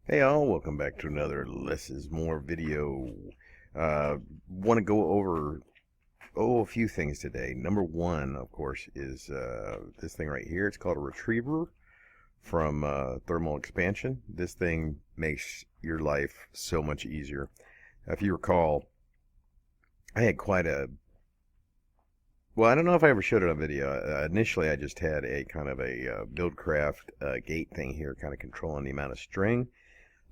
Hey all, welcome back to another Less is More video. Want to go over a few things today. Number one, of course, is this thing right here. It's called a retriever from Thermal Expansion. This thing makes your life so much easier. If you recall, I had quite a well, I don't know if I ever showed it on video. Initially, I just had a kind of a Buildcraft gate thing here, kind of controlling the amount of string.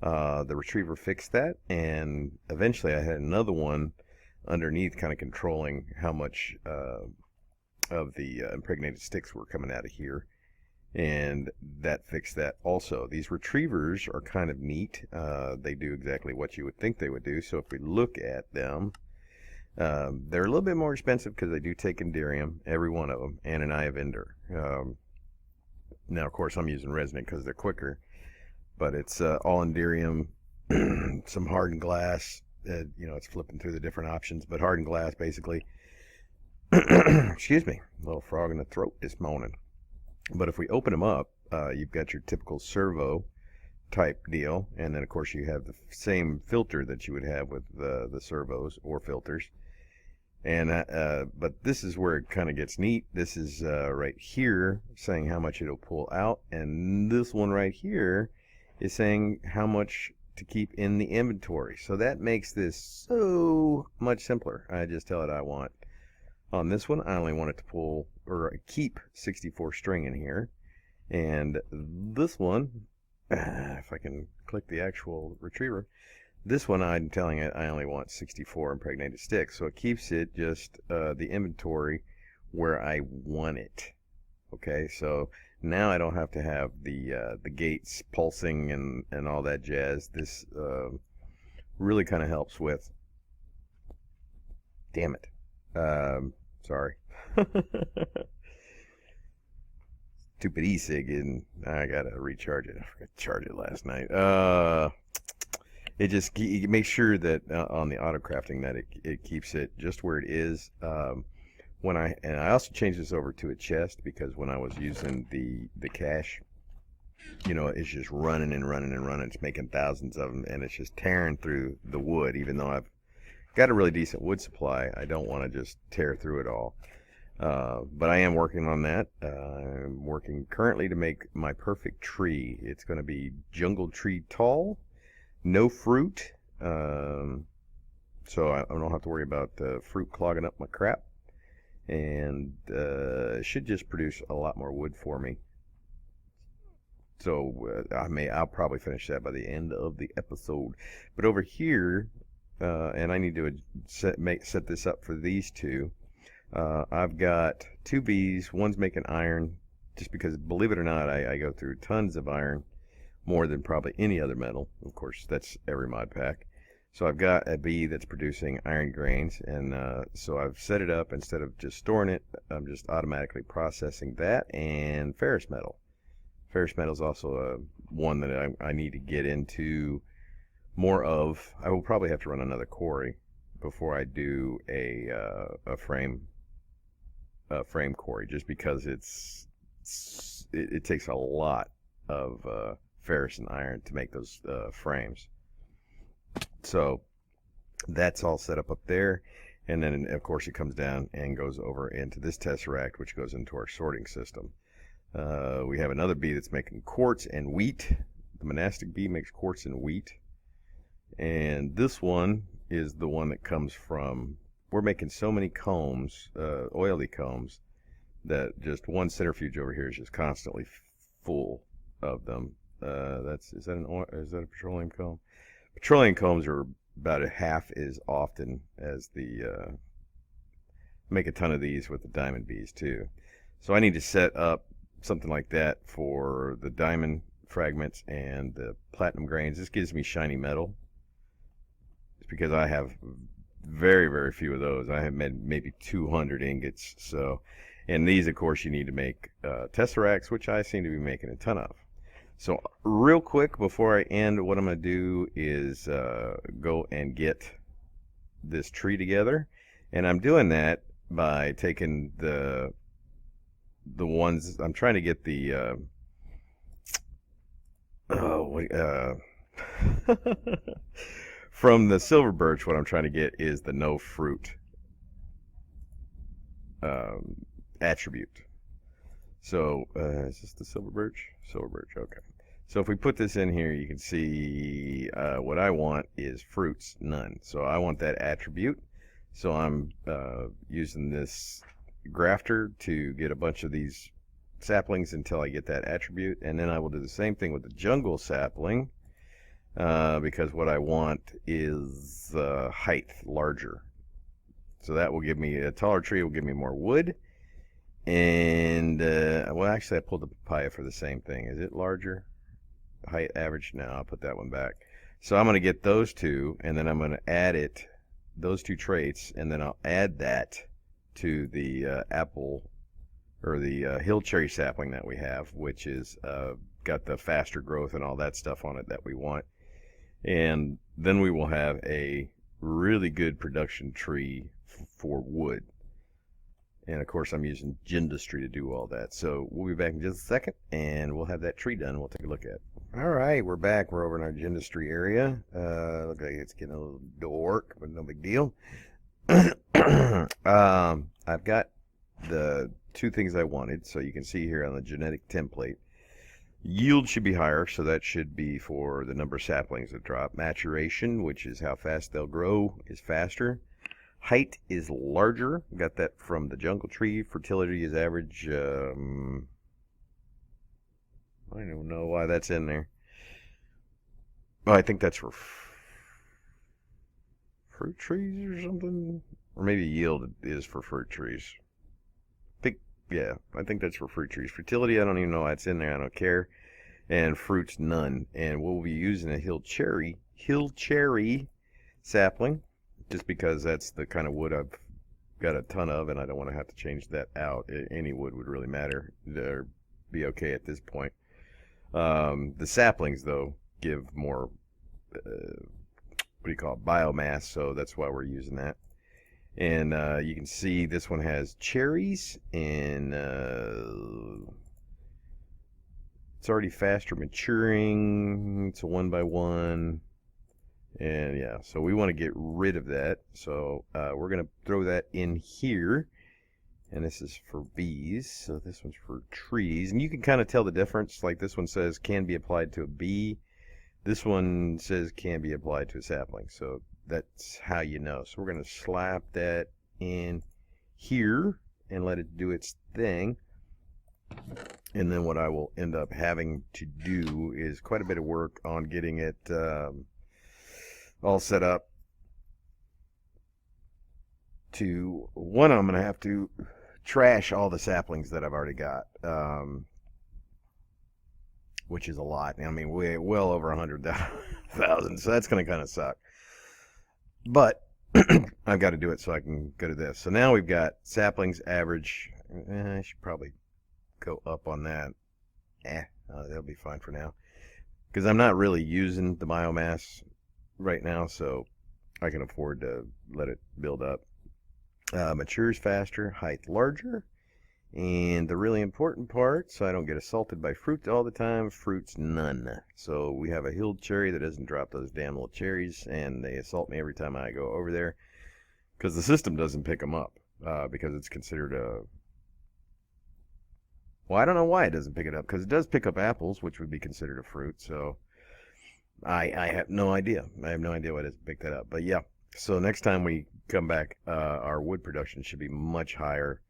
The retriever fixed that, and eventually I had another one underneath kind of controlling how much of the impregnated sticks were coming out of here, and that fixed that also. These retrievers are kind of neat. They do exactly what you would think they would do. So if we look at them, they're a little bit more expensive because they do take Enderium, every one of them, and an Eye of Ender. Now, of course, I'm using Resonant because they're quicker, but it's all Enderium, some hardened glass. It's flipping through the different options, but hardened glass basically. Excuse me, a little frog in the throat this morning. But if we open them up, you've got your typical servo type deal, and then of course you have the same filter that you would have with the servos or filters. And but this is where it kind of gets neat. This is right here saying how much it'll pull out, and this one right here is saying how much to keep in the inventory. So that makes this so much simpler. I just tell it I want. On this one, I only want it to pull or keep 64 string in here. And this one, if I can click the actual retriever, this one I'm telling it I only want 64 impregnated sticks. So it keeps it just the inventory where I want it. Okay, so now I don't have to have the gates pulsing and all that jazz. This really kind of helps with. Damn it. Sorry. Stupid e-cig, and I gotta recharge it. I forgot to charge it last night. It just makes sure that on the auto crafting that it keeps it just where it is. And I also changed this over to a chest because when I was using the cache, it's just running and running and running. It's making thousands of them, and it's just tearing through the wood. Even though I've got a really decent wood supply, I don't want to just tear through it all. But I am working on that. I'm working currently to make my perfect tree. It's going to be jungle tree tall, no fruit, so I don't have to worry about fruit clogging up my crap, and it should just produce a lot more wood for me. So I'll probably finish that by the end of the episode. But over here, and I need to set this up for these two. I've got two bees. One's making iron, just because, believe it or not, I go through tons of iron, more than probably any other metal. Of course, that's every mod pack. So I've got a bee that's producing iron grains, and so I've set it up. Instead of just storing it, I'm just automatically processing that and ferrous metal. Ferrous metal is also one that I need to get into more of. I will probably have to run another quarry before I do a frame quarry, just because it takes a lot of ferrous and iron to make those frames. So that's all set up there, and then of course it comes down and goes over into this tesseract, which goes into our sorting system. We have another bee that's making quartz and wheat. The monastic bee makes quartz and wheat, and this one is the one that comes from. We're making so many combs, oily combs, that just one centrifuge over here is just constantly full of them. Is that a petroleum comb? Petroleum combs are about a half as often as the make a ton of these with the diamond bees too. So I need to set up something like that for the diamond fragments and the platinum grains. This gives me shiny metal. It's because I have very, very few of those. I have made maybe 200 ingots. So, and these, of course, you need to make tesseracts, which I seem to be making a ton of. So real quick before I end, what I'm going to do is go and get this tree together. And I'm doing that by taking the ones, I'm trying to get the From the silver birch, what I'm trying to get is the no fruit attribute. So, is this the silver birch? Silver birch, okay. So if we put this in here, you can see what I want is fruits, none. So I want that attribute. So I'm using this grafter to get a bunch of these saplings until I get that attribute. And then I will do the same thing with the jungle sapling because what I want is height larger. So that will give me a taller tree, will give me more wood. And, well, actually, I pulled the papaya for the same thing. Is it larger? Height average? No, I'll put that one back. So I'm going to get those two, and then I'm going to add it, those two traits, and then I'll add that to the apple, or the hill cherry sapling that we have, which is got the faster growth and all that stuff on it that we want. And then we will have a really good production tree for wood. And of course, I'm using Gendustry to do all that. So we'll be back in just a second, and we'll have that tree done. We'll take a look at it. All right, we're back. We're over in our Gendustry area. Looks like it's getting a little dark, but no big deal. I've got the two things I wanted. So you can see here on the genetic template, yield should be higher, so that should be for the number of saplings that drop. Maturation, which is how fast they'll grow, is faster. Height is larger. Got that from the jungle tree. Fertility is average. I don't even know why that's in there. Oh, I think that's for fruit trees or something. Or maybe yield is for fruit trees. I think that's for fruit trees. Fertility, I don't even know why it's in there. I don't care. And fruits, none. And we'll be using a hill cherry sapling, just because that's the kind of wood I've got a ton of, and I don't want to have to change that out. Any wood would really matter. They'd be okay at this point. The saplings, though, give more, biomass, so that's why we're using that. And you can see this one has cherries, and it's already faster maturing. It's a 1x1. And yeah, so we want to get rid of that. So we're going to throw that in here. And this is for bees. So this one's for trees. And you can kind of tell the difference. Like this one says can be applied to a bee. This one says can be applied to a sapling. So that's how you know. So we're going to slap that in here and let it do its thing. And then what I will end up having to do is quite a bit of work on getting it all set up to one. I'm going to have to trash all the saplings that I've already got, which is a lot. I mean, well over 100,000. So that's going to kind of suck. But I've got to do it so I can go to this. So now we've got saplings average. I should probably go up on that. That'll be fine for now, because I'm not really using the biomass right now, so I can afford to let it build up. Matures faster, height larger, and the really important part, so I don't get assaulted by fruit all the time, fruits none. So we have a hill cherry that doesn't drop those damn little cherries, and they assault me every time I go over there, because the system doesn't pick them up, because it's considered a... Well, I don't know why it doesn't pick it up, because it does pick up apples, which would be considered a fruit, so... I have no idea. I have no idea why it doesn't pick that up. But yeah, so next time we come back, our wood production should be much higher.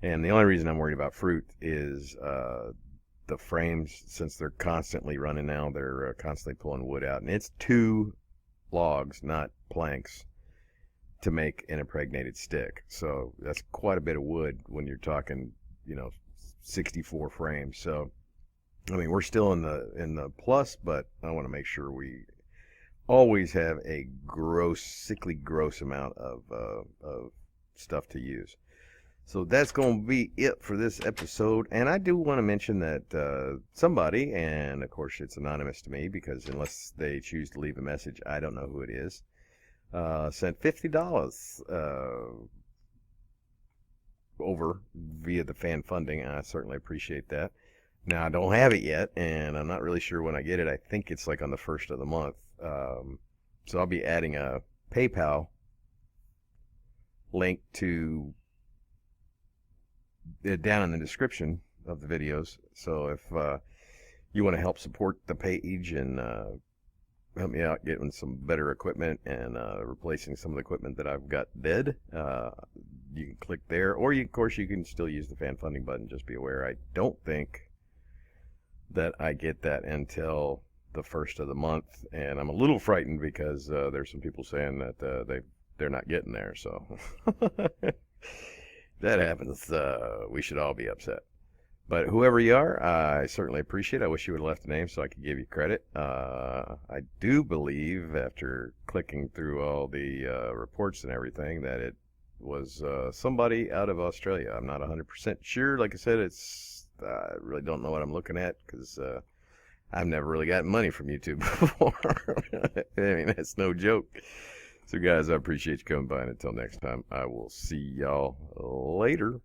And the only reason I'm worried about fruit is the frames, since they're constantly running now, they're constantly pulling wood out. And it's 2 logs, not planks, to make an impregnated stick. So that's quite a bit of wood when you're talking, 64 frames. So I mean, we're still in the plus, but I want to make sure we always have a sickly gross amount of stuff to use. So that's going to be it for this episode. And I do want to mention that somebody, and of course it's anonymous to me, because unless they choose to leave a message, I don't know who it is, sent $50 over via the fan funding. I certainly appreciate that. Now, I don't have it yet, and I'm not really sure when I get it. I think it's like on the 1st of the month. So I'll be adding a PayPal link to down in the description of the videos. So if you want to help support the page and help me out getting some better equipment and replacing some of the equipment that I've got dead, you can click there, or of course you can still use the fan funding button. Just be aware, I don't think that I get that until the first of the month, and I'm a little frightened because there's some people saying that they're not getting there. So if that happens, we should all be upset. But whoever you are, I certainly appreciate it. I wish you would have left a name so I could give you credit. I do believe, after clicking through all the reports and everything, that it was somebody out of Australia. I'm not 100% sure. Like I said, I really don't know what I'm looking at because I've never really gotten money from YouTube before. I mean, that's no joke. So, guys, I appreciate you coming by, and until next time, I will see y'all later.